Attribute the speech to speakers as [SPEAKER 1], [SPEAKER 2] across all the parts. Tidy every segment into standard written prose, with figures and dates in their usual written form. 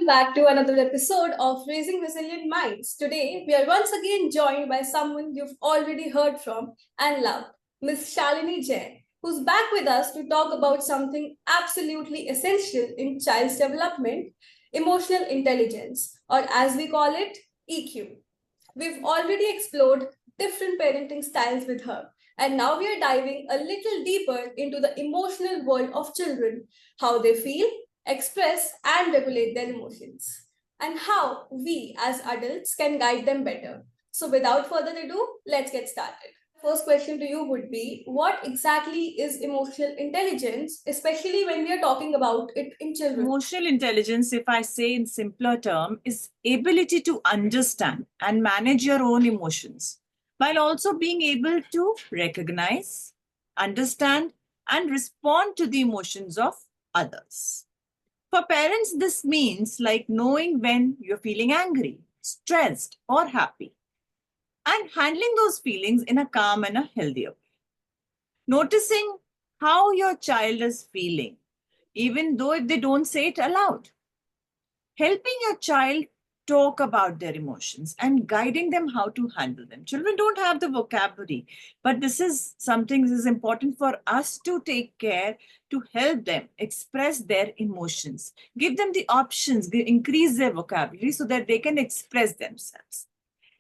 [SPEAKER 1] back to another episode of Raising Resilient Minds. Today, we are once again joined by someone you've already heard from and loved, Miss Shalini Jain, who's back with us to talk about something absolutely essential in child's development, emotional intelligence, or as we call it, EQ. We've already explored different parenting styles with her, and now we are diving a little deeper into the emotional world of children, how they feel, express, and regulate their emotions, and how we as adults can guide them better. So, without further ado, let's get started. First question to you would be, what exactly is emotional intelligence, especially when we are talking about it in children?
[SPEAKER 2] Emotional intelligence, if I say in simpler term, is ability to understand and manage your own emotions while also being able to recognize, understand, and respond to the emotions of others. For parents, this means like knowing when you're feeling angry, stressed, or happy, and handling those feelings in a calm and a healthier way. Noticing how your child is feeling, even though if they don't say it aloud. Helping your child talk about their emotions and guiding them how to handle them. Children don't have the vocabulary, but this is something that is important for us to take care to help them express their emotions, give them the options, increase their vocabulary so that they can express themselves.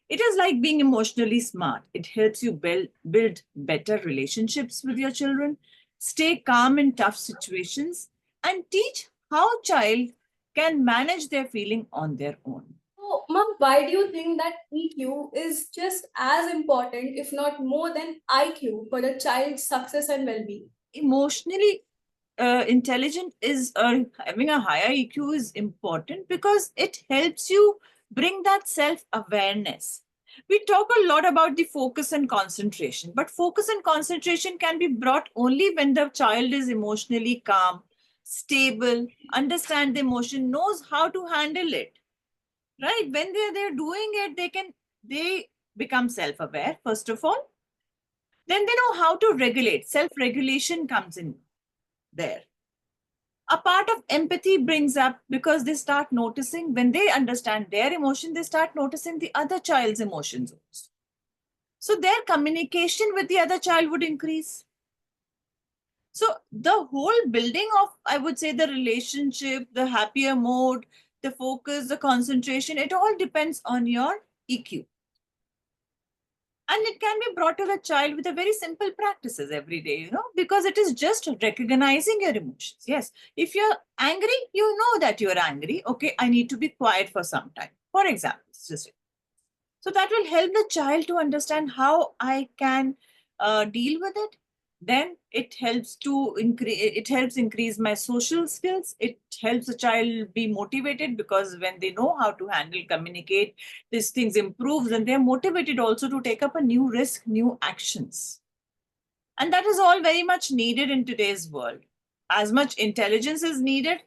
[SPEAKER 2] It is like being emotionally smart. It helps you build better relationships with your children, stay calm in tough situations, and teach how child can manage their feeling on their own.
[SPEAKER 1] So, Mom, why do you think that EQ is just as important, if not more than IQ, for a child's success and well being?
[SPEAKER 2] Emotionally intelligent is having a higher EQ is important because it helps you bring that self awareness. We talk a lot about the focus and concentration, but focus and concentration can be brought only when the child is emotionally calm, stable, understand the emotion, knows how to handle it. Right? When they're doing it, they become self aware first of all. Then they know how to regulate. Self regulation comes in there. A part of empathy brings up because they start noticing when they understand their emotion, they start noticing the other child's emotions also. So their communication with the other child would increase. So the whole building of, I would say, the relationship, the happier mode, the focus, the concentration, it all depends on your EQ. And it can be brought to the child with a very simple practices every day, because it is just recognizing your emotions. Yes, if you're angry, you know that you're angry. Okay, I need to be quiet for some time, for example. So that will help the child to understand how I can deal with it. Then it helps to increase. It helps increase my social skills. It helps the child be motivated because when they know how to handle, communicate, these things improves, and they're motivated also to take up a new risk, new actions. And that is all very much needed in today's world. As much intelligence is needed,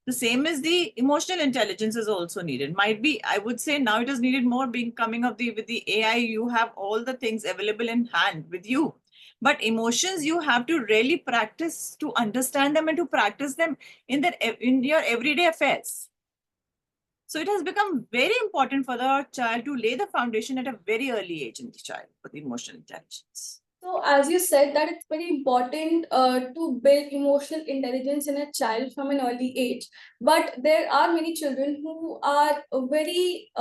[SPEAKER 2] the same as the emotional intelligence is also needed. Might be, I would say now it is needed more being coming of the with the AI, you have all the things available in hand with you. But emotions, you have to really practice to understand them and to practice them in your everyday affairs. So it has become very important for the child to lay the foundation at a very early age in the child for the emotional intelligence.
[SPEAKER 1] So, as you said, that it's very important to build emotional intelligence in a child from an early age. But there are many children who are very,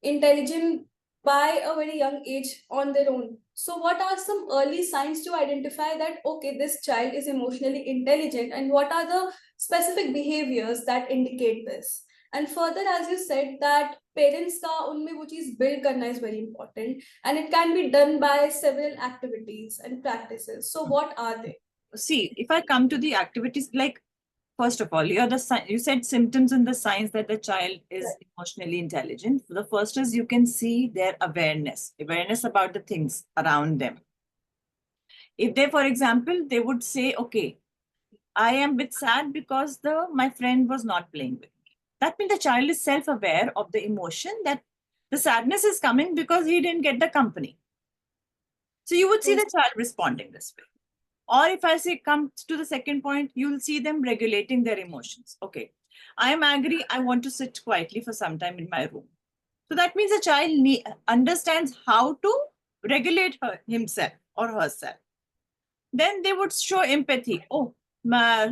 [SPEAKER 1] intelligent by a very young age on their own. So, what are some early signs to identify that, okay, this child is emotionally intelligent, and what are the specific behaviors that indicate this? And further, as you said, that parents का उनमें वो चीज build करना is very important, and it can be done by several activities and practices. So, what are they?
[SPEAKER 2] See, if I come to the activities, like first of all, you said symptoms and the signs that the child is
[SPEAKER 1] Right.
[SPEAKER 2] emotionally intelligent. The first is you can see their awareness about the things around them. If they, for example, they would say, okay, I am a bit sad because my friend was not playing with me. That means the child is self-aware of the emotion that the sadness is coming because he didn't get the company. So you would see the child responding this way. Or if I say come to the second point, you'll see them regulating their emotions. Okay. I am angry, I want to sit quietly for some time in my room. So that means a child understands how to regulate himself or herself. Then they would show empathy. Oh,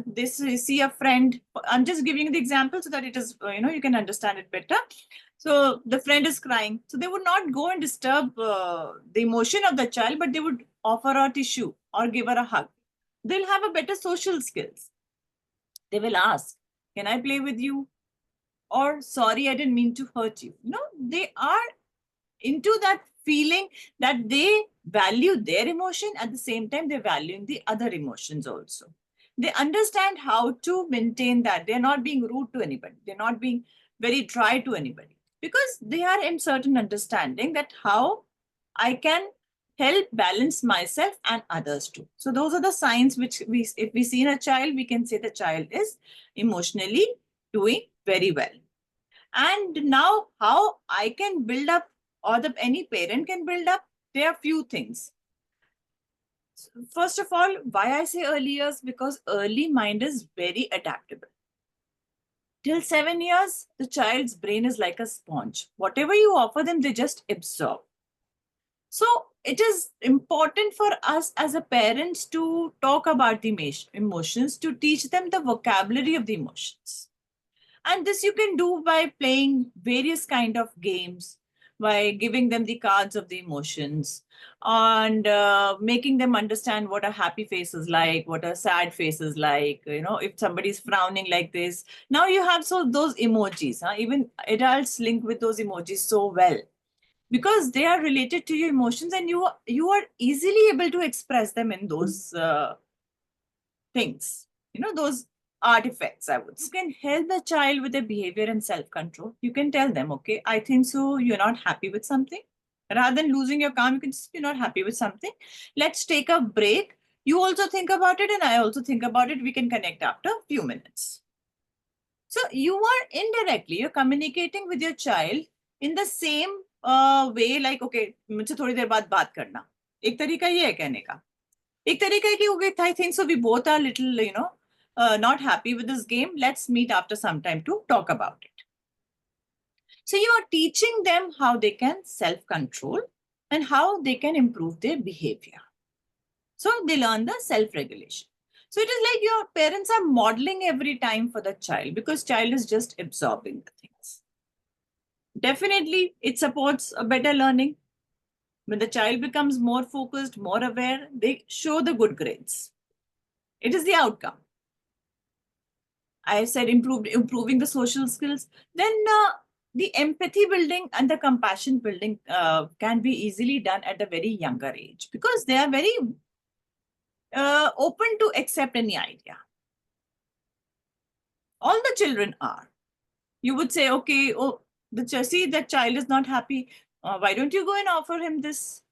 [SPEAKER 2] this see a friend. I'm just giving you the example so that it is, you can understand it better. So the friend is crying. So they would not go and disturb the emotion of the child, but they would offer her a tissue or give her a hug. They'll have a better social skills. They will ask, can I play with you? Or sorry, I didn't mean to hurt you. They are into that feeling that they value their emotion, at the same time they're valuing the other emotions also. They understand how to maintain that. They're not being rude to anybody, they're not being very dry to anybody, because they are in certain understanding that how I can help balance myself and others too. So those are the signs which if we see in a child, we can say the child is emotionally doing very well. And now, how I can build up, or any parent can build up, there are few things. First of all, why I say early years, because early mind is very adaptable. Till 7 years, the child's brain is like a sponge. Whatever you offer them, they just absorb. So it is important for us as a parents to talk about the emotions, to teach them the vocabulary of the emotions. And this you can do by playing various kind of games, by giving them the cards of the emotions, and making them understand what a happy face is like, what a sad face is like. If somebody's frowning like this, now you have those emojis. Even adults link with those emojis so well, because they are related to your emotions, and you are easily able to express them in those things. Those artifacts, I would say. You can help the child with their behavior and self-control. You can tell them, okay, I think so, you're not happy with something. Rather than losing your calm, you can just, you're not happy with something. Let's take a break. You also think about it, and I also think about it. We can connect after a few minutes. So you are indirectly, you're communicating with your child in the same way, like, okay, मुझसे थोड़ी देर बाद बात करना. एक तरीका ये है कहने का. एक तरीका है कि okay, I think so we both are little, not happy with this game. Let's meet after some time to talk about it. So you are teaching them how they can self-control and how they can improve their behavior. So they learn the self-regulation. So it is like your parents are modeling every time for the child, because child is just absorbing the things. Definitely, it supports a better learning. When the child becomes more focused, more aware, they show the good grades. It is the outcome. I said improving the social skills. Then the empathy building and the compassion building can be easily done at a very younger age, because they are very open to accept any idea. All the children are. You would say, okay, oh, see that child is not happy. Why don't you go and offer him this?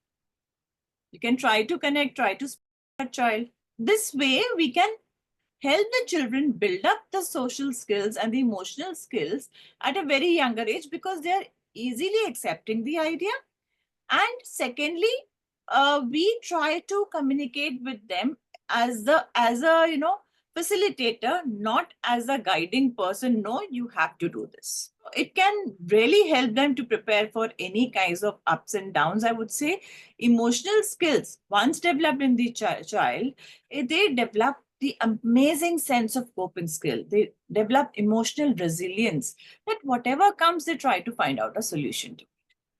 [SPEAKER 2] You can try to connect, try to speak to that child. This way, we can help the children build up the social skills and the emotional skills at a very younger age, because they are easily accepting the idea. And secondly, we try to communicate with them as a facilitator, not as a guiding person. No, you have to do this. It can really help them to prepare for any kinds of ups and downs. I would say emotional skills, once developed in the child, they develop the amazing sense of coping skill. They develop emotional resilience, that whatever comes, they try to find out a solution to.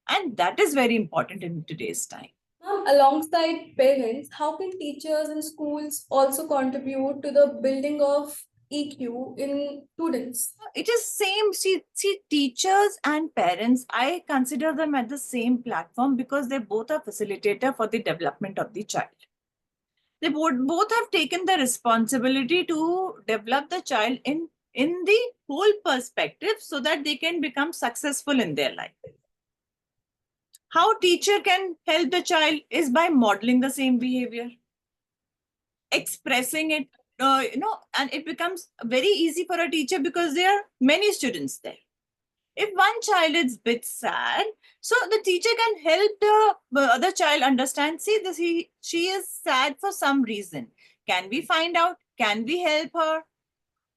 [SPEAKER 2] And that is very important in today's time.
[SPEAKER 1] Alongside parents, how can teachers and schools also contribute to the building of EQ in students?
[SPEAKER 2] It is same. See, teachers and parents, I consider them at the same platform, because they both are facilitator for the development of the child. They both have taken the responsibility to develop the child in the whole perspective, so that they can become successful in their life. How teacher can help the child is by modeling the same behavior, expressing it, and it becomes very easy for a teacher, because there are many students there. If one child is a bit sad, so the teacher can help the other child understand, see, she is sad for some reason. Can we find out? Can we help her?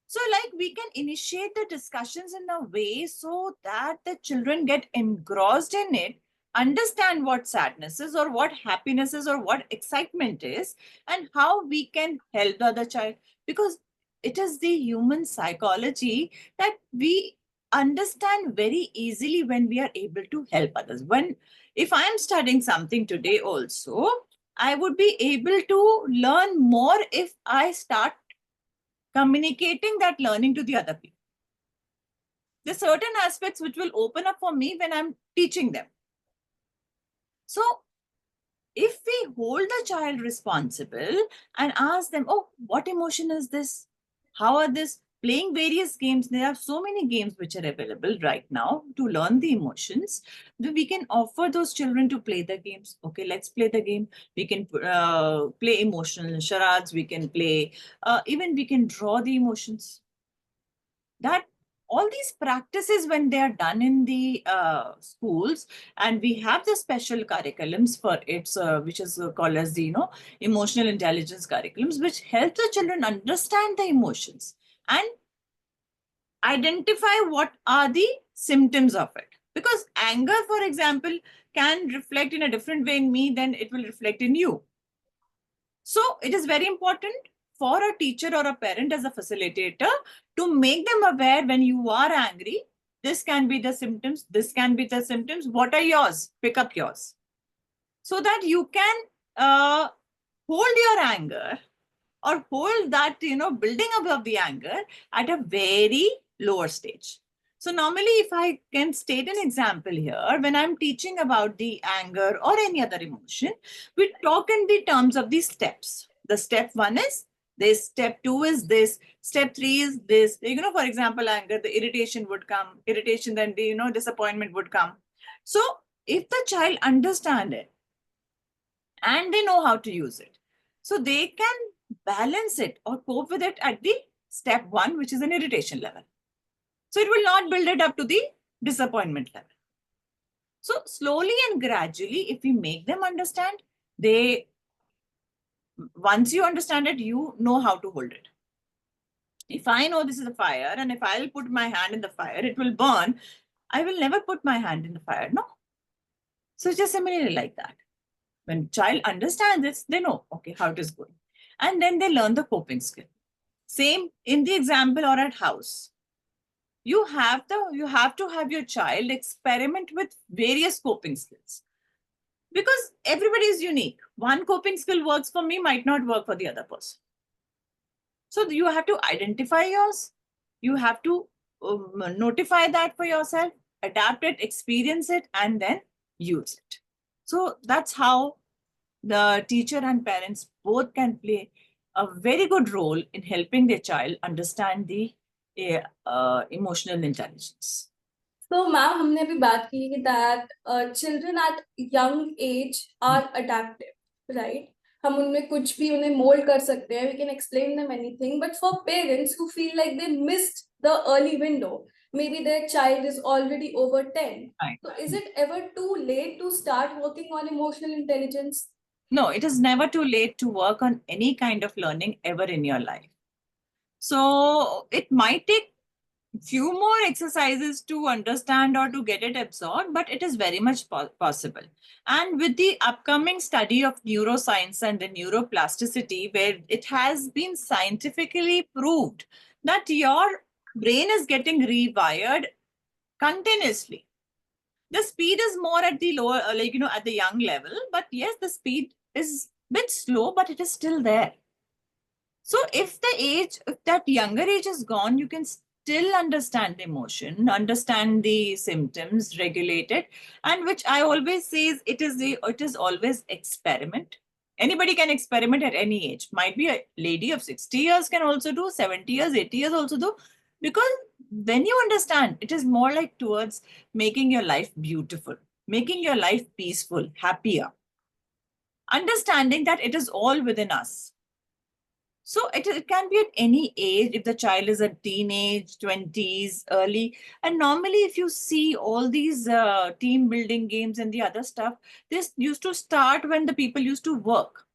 [SPEAKER 2] So, like, we can initiate the discussions in a way so that the children get engrossed in it, understand what sadness is, or what happiness is, or what excitement is, and how we can help the other child. Because it is the human psychology that we understand very easily when we are able to help others. When, if I am studying something today, also, I would be able to learn more if I start communicating that learning to the other people. There's certain aspects which will open up for me when I'm teaching them. So if we hold the child responsible and ask them, oh, what emotion is this? How are this? Playing various games. There are so many games which are available right now to learn the emotions. We can offer those children to play the games. Okay, let's play the game. We can play emotional charades. We can play, even we can draw the emotions. That all these practices, when they are done in the schools, and we have the special curriculums for it, which is called as the emotional intelligence curriculums, which help the children understand the emotions and identify what are the symptoms of it. Because anger, for example, can reflect in a different way in me than it will reflect in you. So it is very important for a teacher or a parent as a facilitator to make them aware when you are angry. This can be the symptoms. This can be the symptoms. What are yours? Pick up yours. So that you can hold your anger or hold that, building up of the anger at a very lower stage. So normally, if I can state an example here, when I'm teaching about the anger or any other emotion, we talk in the terms of the steps. The step one is this, step two is this, step three is this. For example, anger, the irritation would come, irritation, then the, disappointment would come. So if the child understand it and they know how to use it, so they can balance it or cope with it at the step one, which is an irritation level. So it will not build it up to the disappointment level. So slowly and gradually, if we make them understand, they, once you understand it, you know how to hold it. If I know this is a fire and if I'll put my hand in the fire, it will burn. I will never put my hand in the fire. No. So it's just similarly like that. When child understands this, they know, okay, how it is going. And then they learn the coping skill. Same in the example or at house. You have to have your child experiment with various coping skills. Because everybody is unique. One coping skill works for me, might not work for the other person. So you have to identify yours. You have to notify that for yourself, adapt it, experience it, and then use it. So that's how the teacher and parents both can play a very good role in helping their child understand the emotional intelligence.
[SPEAKER 1] तो ma'am हमने अभी बात की that children at young age are adaptive, right? हम उनमें कुछ भी उन्हें mold कर सकते हैं. We can explain them anything. But for parents who feel like they missed the early window, maybe their child is already over 10.
[SPEAKER 2] Right.
[SPEAKER 1] So is it ever too late to start working on emotional intelligence?
[SPEAKER 2] No, it is never too late to work on any kind of learning ever in your life. So it might take few more exercises to understand or to get it absorbed, but it is very much possible. And with the upcoming study of neuroscience and the neuroplasticity, where it has been scientifically proved that your brain is getting rewired continuously. The speed is more at the lower, at the young level, but yes, the speed is a bit slow, but it is still there. So if that younger age is gone, you can still understand the emotion, understand the symptoms, regulate it. And which I always say is it is always experiment. Anybody can experiment at any age. Might be a lady of 60 years can also do, 70 years, 80 years also do. Because when you understand, it is more like towards making your life beautiful, making your life peaceful, happier. Understanding that it is all within us. So it can be at any age, if the child is a teenage, 20s, early. And normally, if you see all these team building games and the other stuff, this used to start when the people used to work.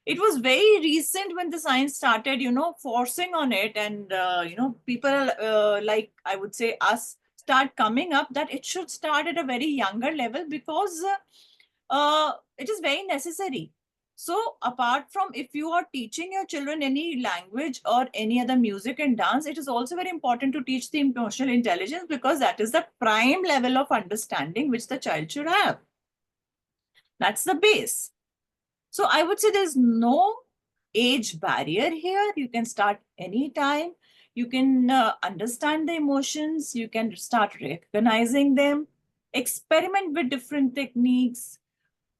[SPEAKER 2] It was very recent when the science started, forcing on it, and people like, I would say, us start coming up that it should start at a very younger level, because it is very necessary. So apart from, if you are teaching your children any language or any other music and dance, it is also very important to teach the emotional intelligence, because that is the prime level of understanding which the child should have. That's the base. So I would say there's no age barrier here. You can start anytime. You can understand the emotions. You can start recognizing them, experiment with different techniques.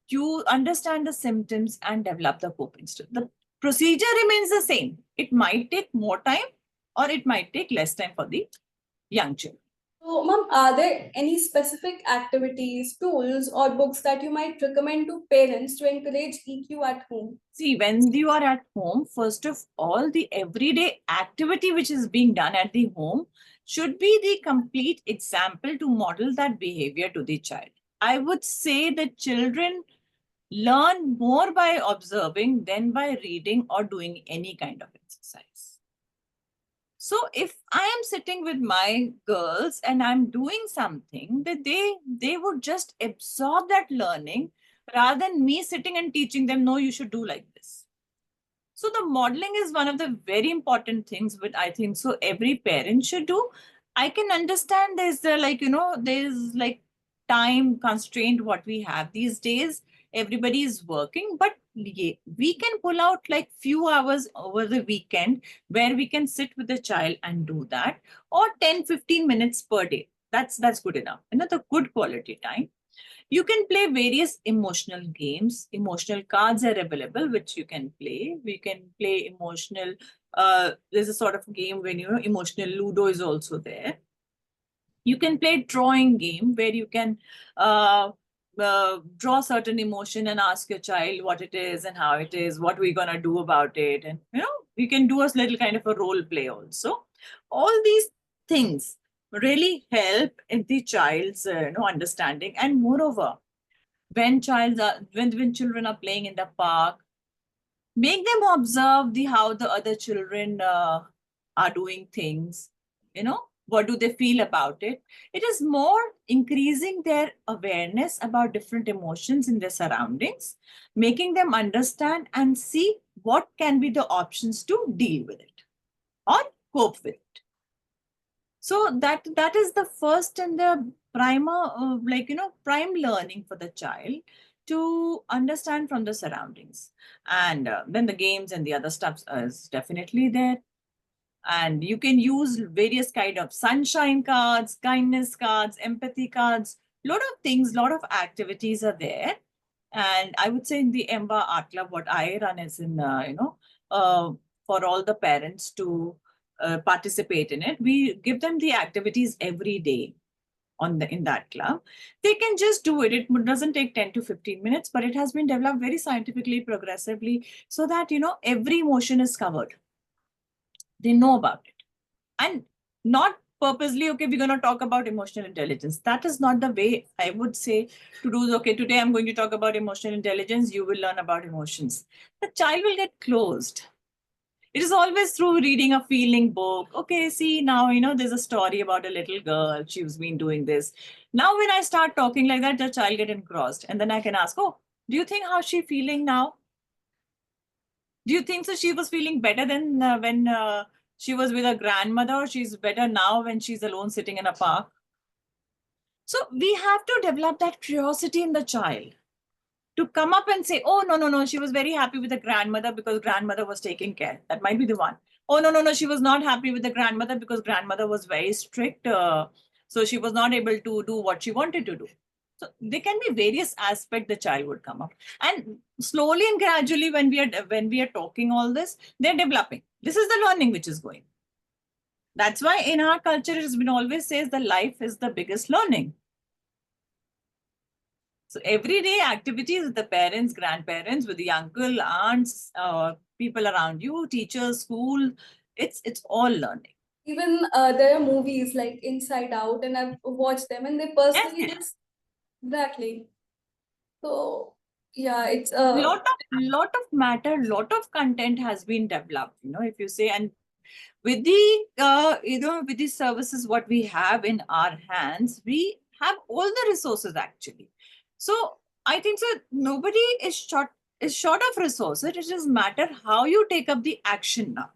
[SPEAKER 2] You understand the symptoms and develop the coping skill. The procedure remains the same. It might take more time or it might take less time for the young children.
[SPEAKER 1] So, ma'am, are there any specific activities, tools, or books that you might recommend to parents to encourage EQ at home?
[SPEAKER 2] See, when you are at home, first of all, the everyday activity which is being done at the home should be the complete example to model that behavior to the child. I would say that children learn more by observing than by reading or doing any kind of exercise. So if I am sitting with my girls and I'm doing something, that they would just absorb that learning rather than me sitting and teaching them, no, you should do like this. So the modeling is one of the very important things, but I think so every parent should do. I can understand there's the, like, there's like time constraint what we have these days. Everybody is working, but we can pull out like few hours over the weekend where we can sit with the child and do that, or 10-15 minutes per day. That's good enough. Another good quality time. You can play various emotional games. Emotional cards are available, which you can play. We can play emotional. There's a sort of game when emotional Ludo is also there. You can play drawing game where you can draw certain emotion and ask your child what it is and how it is, what we're gonna do about it, and you can do a little kind of a role play also. All these things really help in the child's understanding. And moreover, when children are playing in the park, make them observe the how the other children are doing things. What do they feel about it? It is more increasing their awareness about different emotions in their surroundings, making them understand and see what can be the options to deal with it or cope with it. So that is the first and the primer, prime learning for the child to understand from the surroundings. And then the games and the other stuff is definitely there. And you can use various kind of sunshine cards, kindness cards, empathy cards. Lot of things, lot of activities are there. And I would say in the EMBA Art Club, what I run is in, for all the parents to participate in it. We give them the activities every day in that club. They can just do it. It doesn't take 10 to 15 minutes, but it has been developed very scientifically, progressively, so that, every emotion is covered. They know about it. And not purposely, okay, we're going to talk about emotional intelligence. That is not the way I would say to do. Okay, today I'm going to talk about emotional intelligence. You will learn about emotions. The child will get closed. It is always through reading a feeling book. Okay, see, now, there's a story about a little girl. She's been doing this. Now, when I start talking like that, the child get engrossed. And then I can ask, oh, do you think how's she feeling now? Do you think so she was feeling better than when she was with her grandmother, or she's better now when she's alone sitting in a park? So we have to develop that curiosity in the child to come up and say, oh, no, no, no, she was very happy with the grandmother because grandmother was taking care. That might be the one. Oh, no, no, no, she was not happy with the grandmother because grandmother was very strict. So she was not able to do what she wanted to do. So there can be various aspects the child would come up. And slowly and gradually, when we are talking all this, they're developing. This is the learning which is going. That's why in our culture, it has been always says that life is the biggest learning. So everyday activities with the parents, grandparents, with the uncle, aunts, people around you, teachers, school, it's all learning.
[SPEAKER 1] Even there are movies like Inside Out, and I've watched them, and they
[SPEAKER 2] Yes,
[SPEAKER 1] personally
[SPEAKER 2] yes.
[SPEAKER 1] just exactly. So Yeah, it's a
[SPEAKER 2] Lot of matter, lot of content has been developed, if you say. And with the with the services what we have in our hands, we have all the resources actually. So I think so nobody is short of resources. It just matter how you take up the action now,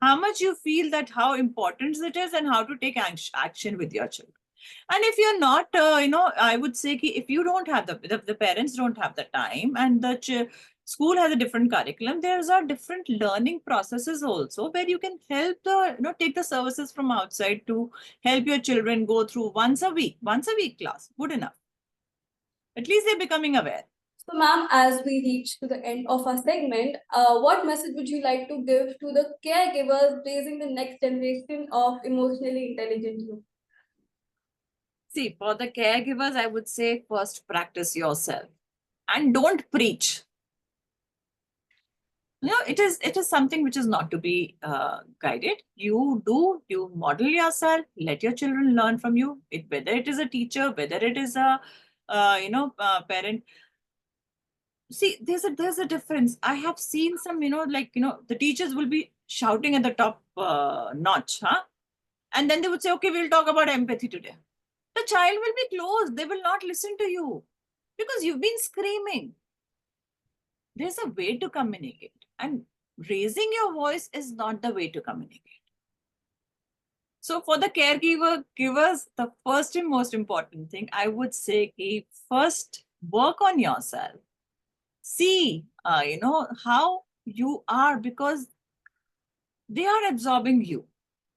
[SPEAKER 2] how much you feel that how important it is, and how to take action with your children. And if you're not I would say ki if you don't have the parents don't have the time, and the school has a different curriculum, there's are different learning processes also where you can help the take the services from outside to help your children go through once a week class, good enough. At least they're becoming aware.
[SPEAKER 1] So, ma'am, as we reach to the end of our segment, what message would you like to give to the caregivers raising the next generation of emotionally intelligent youth?
[SPEAKER 2] See, for the caregivers, I would say first practice yourself and don't preach. It is something which is not to be guided. You model yourself, let your children learn from you, whether it is a teacher, whether it is a parent. See, there's a difference. I have seen some, the teachers will be shouting at the top notch, huh? And then they would say, okay, we'll talk about empathy today. The child will be closed, they will not listen to you because you've been screaming. There's a way to communicate, and raising your voice is not the way to communicate. So for the givers, the first and most important thing I would say is first work on yourself. See, how you are, because they are absorbing you.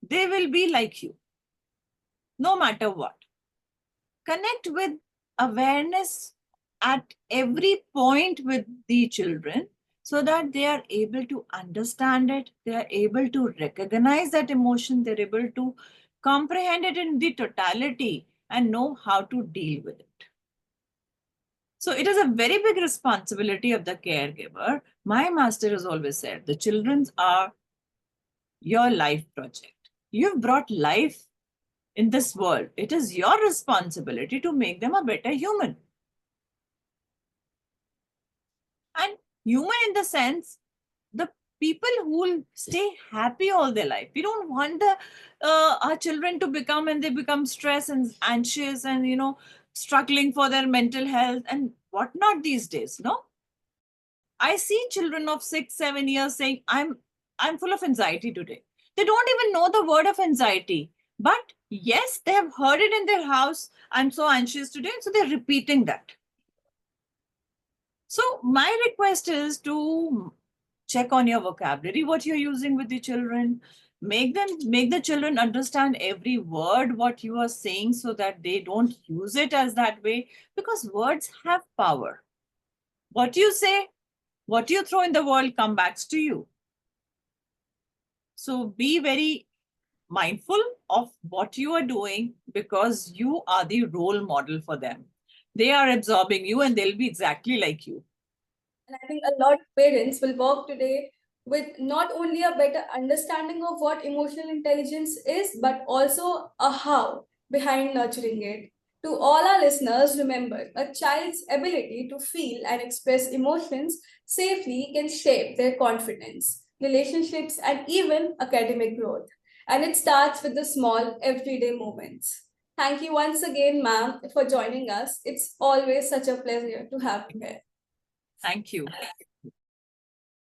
[SPEAKER 2] They will be like you, no matter what. Connect with awareness at every point with the children, so that they are able to understand it, they are able to recognize that emotion, they're able to comprehend it in the totality and know how to deal with it. So it is a very big responsibility of the caregiver. My master has always said the children are your life project. You've brought life in this world. It is your responsibility to make them a better human. And human in the sense, the people who will stay happy all their life. We don't want our children to become, and they become stressed and anxious and struggling for their mental health and whatnot these days. No, I see children of 6 7 years saying, I'm full of anxiety today. They don't even know the word of anxiety, but yes, they have heard it in their house. I'm so anxious today, so they're repeating that. So my request is to check on your vocabulary, what you're using with the children. Make the children understand every word what you are saying, so that they don't use it as that way, because words have power. What you say, what you throw in the world come back to you. So be very mindful of what you are doing, because you are the role model for them. They are absorbing you and they'll be exactly like you.
[SPEAKER 1] And I think a lot of parents will walk today with not only a better understanding of what emotional intelligence is, but also a how behind nurturing it. To all our listeners, remember a child's ability to feel and express emotions safely can shape their confidence, relationships, and even academic growth. And it starts with the small, everyday moments. Thank you once again, ma'am, for joining us. It's always such a pleasure to have you here.
[SPEAKER 2] Thank you.